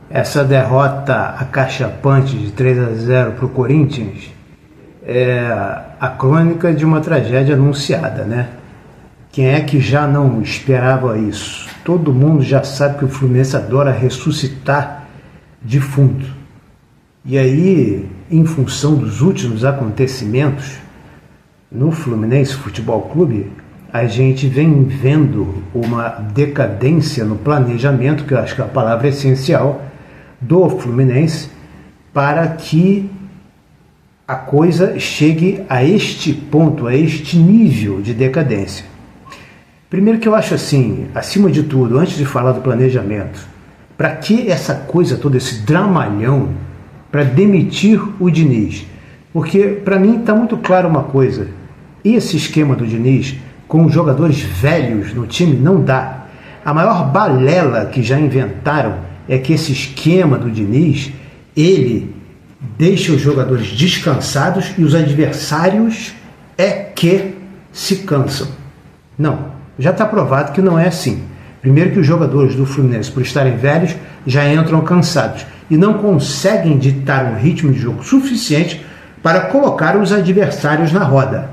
Essa derrota acachapante de 3-0 para o Corinthians é a crônica de uma tragédia anunciada, né? Quem é que já não esperava isso? Todo mundo já sabe que o Fluminense adora ressuscitar defunto. E aí, em função dos últimos acontecimentos no Fluminense Futebol Clube, a gente vem vendo uma decadência no planejamento, que eu acho que é a palavra essencial, do Fluminense, para que a coisa chegue a este ponto, a este nível de decadência. Primeiro que eu acho assim, acima de tudo, antes de falar do planejamento, para que essa coisa toda, esse dramalhão, para demitir o Diniz? Porque para mim está muito claro uma coisa, esse esquema do Diniz, com os jogadores velhos no time, não dá. A maior balela que já inventaram é que esse esquema do Diniz, ele deixa os jogadores descansados e os adversários é que se cansam. Não, já está provado que não é assim. Primeiro que os jogadores do Fluminense, por estarem velhos, já entram cansados e não conseguem ditar um ritmo de jogo suficiente para colocar os adversários na roda.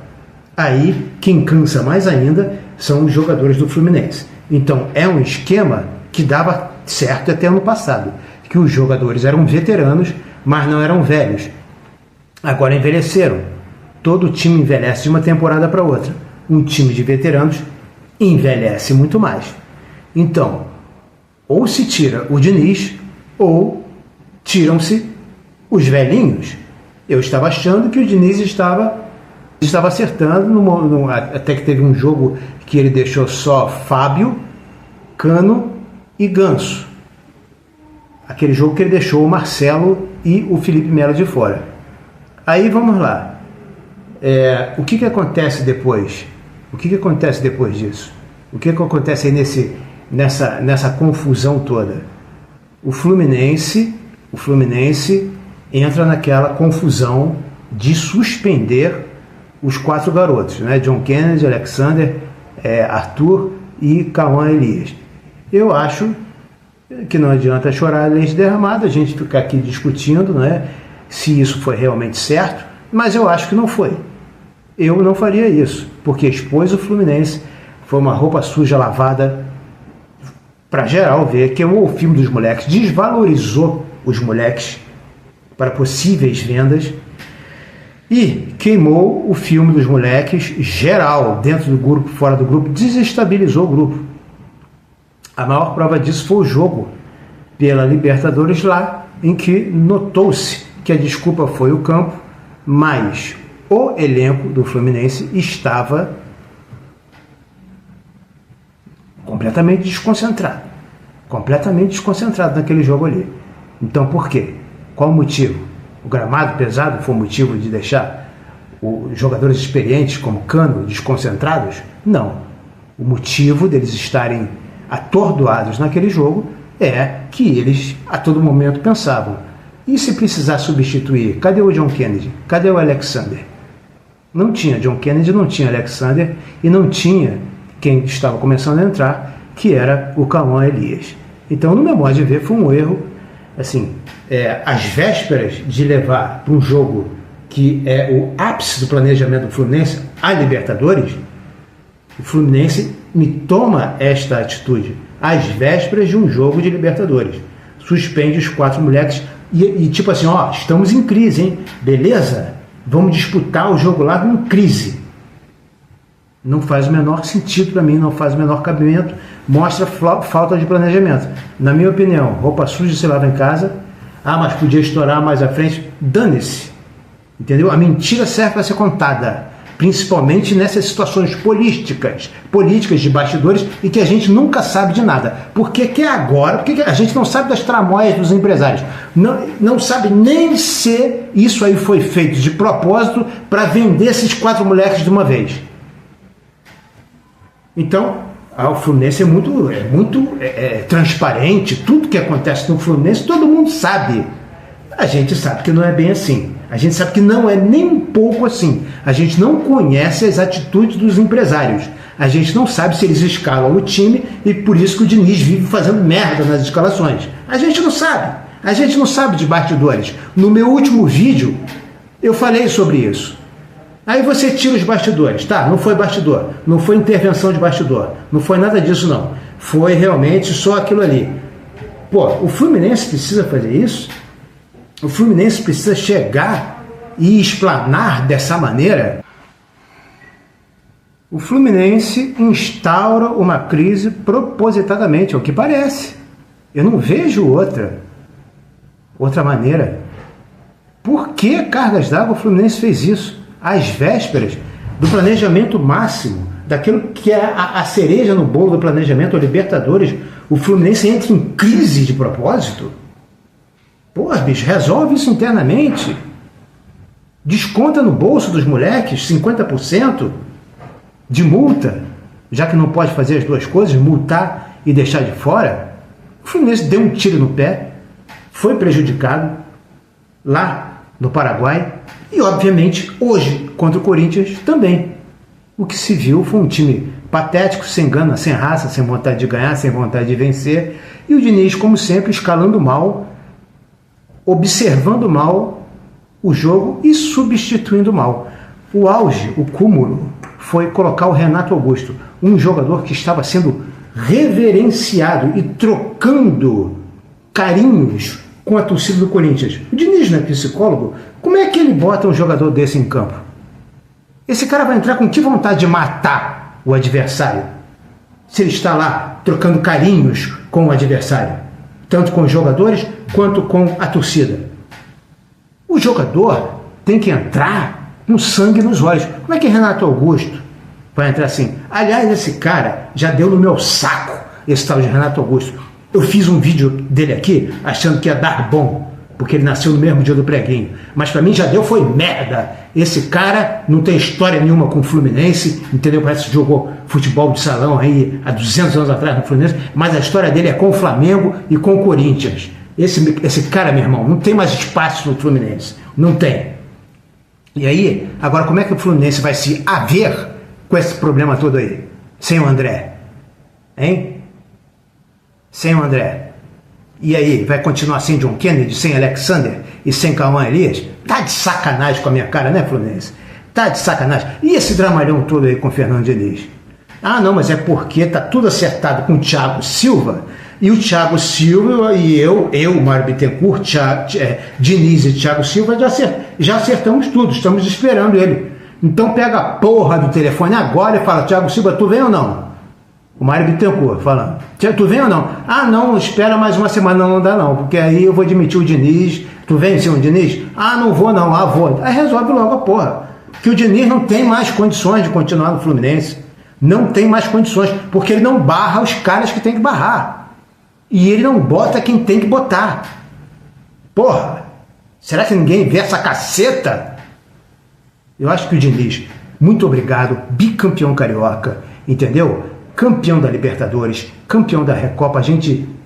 Aí, quem cansa mais ainda são os jogadores do Fluminense. Então, é um esquema que dava certo até ano passado, que os jogadores eram veteranos, mas não eram velhos. Agora envelheceram. Todo time envelhece de uma temporada para outra. Um time de veteranos envelhece muito mais. Então, ou se tira o Diniz, ou tiram-se os velhinhos. Eu estava achando que o Diniz estava acertando, até que teve um jogo que ele deixou só Fábio, Cano e Ganso. Aquele jogo que ele deixou o Marcelo e o Felipe Melo de fora. Aí vamos lá. O que acontece depois? O que acontece depois disso? O que acontece aí nessa confusão toda? O Fluminense entra naquela confusão de suspender os 4 garotos, né? John Kennedy, Alexander, Arthur e Cauã Elias. Eu acho que não adianta chorar leite derramado, a gente ficar aqui discutindo, né, se isso foi realmente certo, mas eu acho que não foi. Eu não faria isso, porque expôs o Fluminense, foi uma roupa suja lavada para geral ver, queimou o filme dos moleques, desvalorizou os moleques para possíveis vendas e queimou o filme dos moleques geral, dentro do grupo, fora do grupo, desestabilizou o grupo. A maior prova disso foi o jogo pela Libertadores lá, em que notou-se que a desculpa foi o campo, mas o elenco do Fluminense estava completamente desconcentrado naquele jogo ali. Então por quê? Qual o motivo? O gramado pesado foi o motivo de deixar os jogadores experientes como Cano desconcentrados? Não. O motivo deles estarem atordoados naquele jogo é que eles a todo momento pensavam, e se precisar substituir, cadê o John Kennedy? Cadê o Alexander? Não tinha John Kennedy, não tinha Alexander e não tinha quem estava começando a entrar, que era o Cauã Elias. Então, no meu modo de ver, foi um erro, assim, às vésperas de levar para um jogo que é o ápice do planejamento do Fluminense, a Libertadores, o Fluminense me toma esta atitude às vésperas de um jogo de Libertadores. Suspende os 4 moleques e tipo assim, estamos em crise, hein? Beleza? Vamos disputar o jogo lá com crise. Não faz o menor sentido para mim, não faz o menor cabimento, mostra falta de planejamento. Na minha opinião, roupa suja se lava em casa, mas podia estourar mais à frente, dane-se. Entendeu? A mentira serve para ser contada, principalmente nessas situações políticas de bastidores e que a gente nunca sabe de nada. Porque a gente não sabe das tramóias dos empresários, não sabe nem se isso aí foi feito de propósito para vender esses 4 moleques de uma vez. Então, o Fluminense é muito transparente, tudo que acontece no Fluminense todo mundo sabe. A gente sabe que não é bem assim. A gente sabe que não é nem um pouco assim. A gente não conhece as atitudes dos empresários. A gente não sabe se eles escalam o time e por isso que o Diniz vive fazendo merda nas escalações. A gente não sabe. A gente não sabe de bastidores. No meu último vídeo, eu falei sobre isso. Aí você tira os bastidores, tá? Não foi bastidor, não foi intervenção de bastidor, não foi nada disso não. Foi realmente só aquilo ali. Pô, o Fluminense precisa fazer isso? O Fluminense precisa chegar e explanar dessa maneira? O Fluminense instaura uma crise propositadamente, é o que parece. Eu não vejo outra maneira. Por que cargas d'água o Fluminense fez isso? Às vésperas do planejamento máximo, daquilo que é a cereja no bolo do planejamento, o Libertadores, o Fluminense entra em crise de propósito? Pô, bicho, resolve isso internamente. Desconta no bolso dos moleques 50% de multa, já que não pode fazer as duas coisas, multar e deixar de fora. O Fluminense deu um tiro no pé, foi prejudicado lá no Paraguai e, obviamente, hoje, contra o Corinthians também. O que se viu foi um time patético, sem gana, sem raça, sem vontade de ganhar, sem vontade de vencer. E o Diniz, como sempre, escalando mal, observando mal o jogo e substituindo mal. O auge, o cúmulo, foi colocar o Renato Augusto, um jogador que estava sendo reverenciado e trocando carinhos com a torcida do Corinthians. O Diniz não é psicólogo? Como é que ele bota um jogador desse em campo? Esse cara vai entrar com que vontade de matar o adversário? Se ele está lá trocando carinhos com o adversário, tanto com os jogadores quanto com a torcida. O jogador tem que entrar com sangue nos olhos. Como é que Renato Augusto vai entrar assim? Aliás, esse cara já deu no meu saco, esse tal de Renato Augusto. Eu fiz um vídeo dele aqui achando que ia dar bom, porque ele nasceu no mesmo dia do preguinho. Mas pra mim já deu, foi merda. Esse cara não tem história nenhuma com o Fluminense, entendeu? Parece que jogou futebol de salão aí há 200 anos atrás no Fluminense, mas a história dele é com o Flamengo e com o Corinthians. Esse cara, meu irmão, não tem mais espaço no Fluminense. Não tem. E aí, agora como é que o Fluminense vai se haver com esse problema todo aí? Sem o André? Hein? Sem o André. E aí, vai continuar sem John Kennedy, sem Alexander e sem Cauã Elias? Tá de sacanagem com a minha cara, né, Fluminense? Tá de sacanagem. E esse dramalhão todo aí com o Fernando Diniz? Ah, não, mas é porque tá tudo acertado com o Thiago Silva. E o Thiago Silva e eu, Mário Bittencourt, Diniz e Thiago Silva já acertamos tudo, estamos esperando ele. Então pega a porra do telefone agora e fala: Thiago Silva, tu vem ou não? O Mário Bittencourt falando: tu vem ou não? Ah, não, espera mais uma semana, não dá não, porque aí eu vou admitir o Diniz. Tu vem, senhor Diniz? Ah, não vou não, vou. Aí resolve logo a porra. Que o Diniz não tem mais condições de continuar no Fluminense. Não tem mais condições, porque ele não barra os caras que tem que barrar. E ele não bota quem tem que botar. Porra, será que ninguém vê essa caceta? Eu acho que o Diniz, muito obrigado, bicampeão carioca, entendeu? Campeão da Libertadores, campeão da Recopa,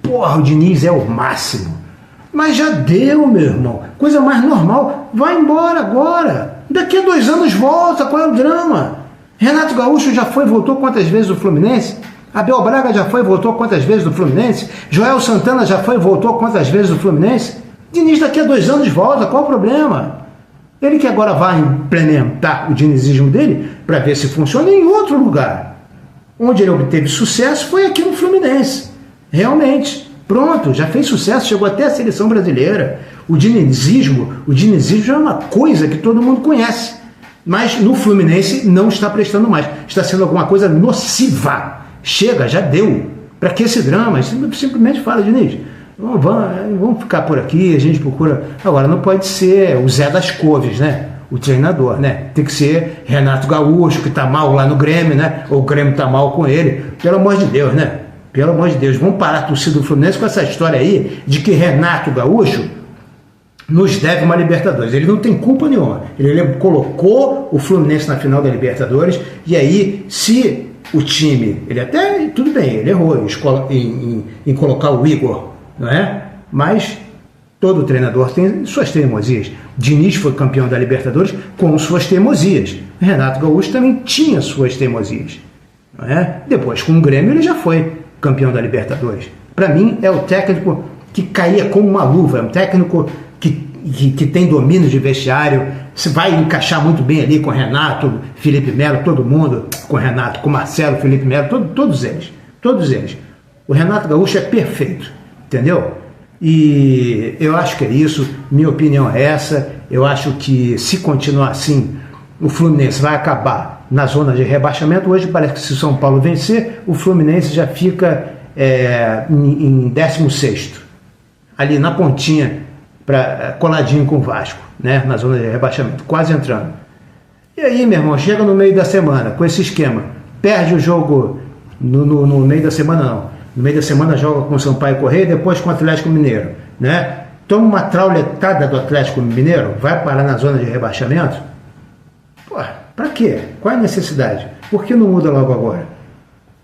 porra, o Diniz é o máximo. Mas já deu, meu irmão, coisa mais normal, vai embora agora. Daqui a 2 anos volta, qual é o drama? Renato Gaúcho já foi e voltou quantas vezes do Fluminense? Abel Braga já foi e voltou quantas vezes do Fluminense? Joel Santana já foi e voltou quantas vezes do Fluminense? Diniz daqui a 2 anos volta, qual o problema? Ele que agora vai implementar o dinizismo dele para ver se funciona em outro lugar. Onde ele obteve sucesso foi aqui no Fluminense. Realmente. Pronto, já fez sucesso, chegou até a seleção brasileira. O dinizismo é uma coisa que todo mundo conhece. Mas no Fluminense não está prestando mais. Está sendo alguma coisa nociva. Chega, já deu. Para que esse drama? Simplesmente fala: Diniz, vamos ficar por aqui, a gente procura. Agora, não pode ser o Zé das Couves, né? O treinador, né? Tem que ser Renato Gaúcho, que está mal lá no Grêmio, né? Ou o Grêmio está mal com ele. Pelo amor de Deus, né? Pelo amor de Deus, vamos parar a torcida do Fluminense com essa história aí de que Renato Gaúcho nos deve uma Libertadores. Ele não tem culpa nenhuma. Ele colocou o Fluminense na final da Libertadores e aí, se o time, ele até, tudo bem, ele errou em colocar o Igor, não é? Mas todo treinador tem suas teimosias. Diniz foi campeão da Libertadores com suas teimosias. Renato Gaúcho também tinha suas teimosias, não é? Depois, com o Grêmio, ele já foi campeão da Libertadores. Para mim, é o técnico que caía como uma luva, é um técnico que tem domínio de vestiário, se vai encaixar muito bem ali com o Renato, Felipe Melo, todo mundo, com o Renato, com o Marcelo, Felipe Melo, todos eles. O Renato Gaúcho é perfeito, entendeu? E eu acho que é isso, minha opinião é essa. Eu acho que se continuar assim, o Fluminense vai acabar na zona de rebaixamento. Hoje parece que se o São Paulo vencer, o Fluminense já fica em 16º, ali na pontinha, coladinho com o Vasco, né, na zona de rebaixamento, quase entrando. E aí, meu irmão, chega no meio da semana, com esse esquema, perde o jogo no meio da semana não, no meio da semana joga com o Sampaio Corrêa, depois com o Atlético Mineiro, né, toma uma trauletada do Atlético Mineiro, vai parar na zona de rebaixamento. Pô, pra quê? Qual é a necessidade? Por que não muda logo agora?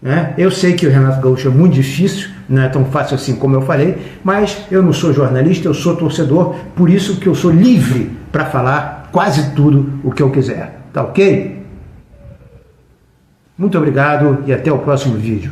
Né? Eu sei que o Renato Gaúcho é muito difícil, não é tão fácil assim como eu falei, mas eu não sou jornalista, eu sou torcedor, por isso que eu sou livre para falar quase tudo o que eu quiser, tá ok? Muito obrigado e até o próximo vídeo.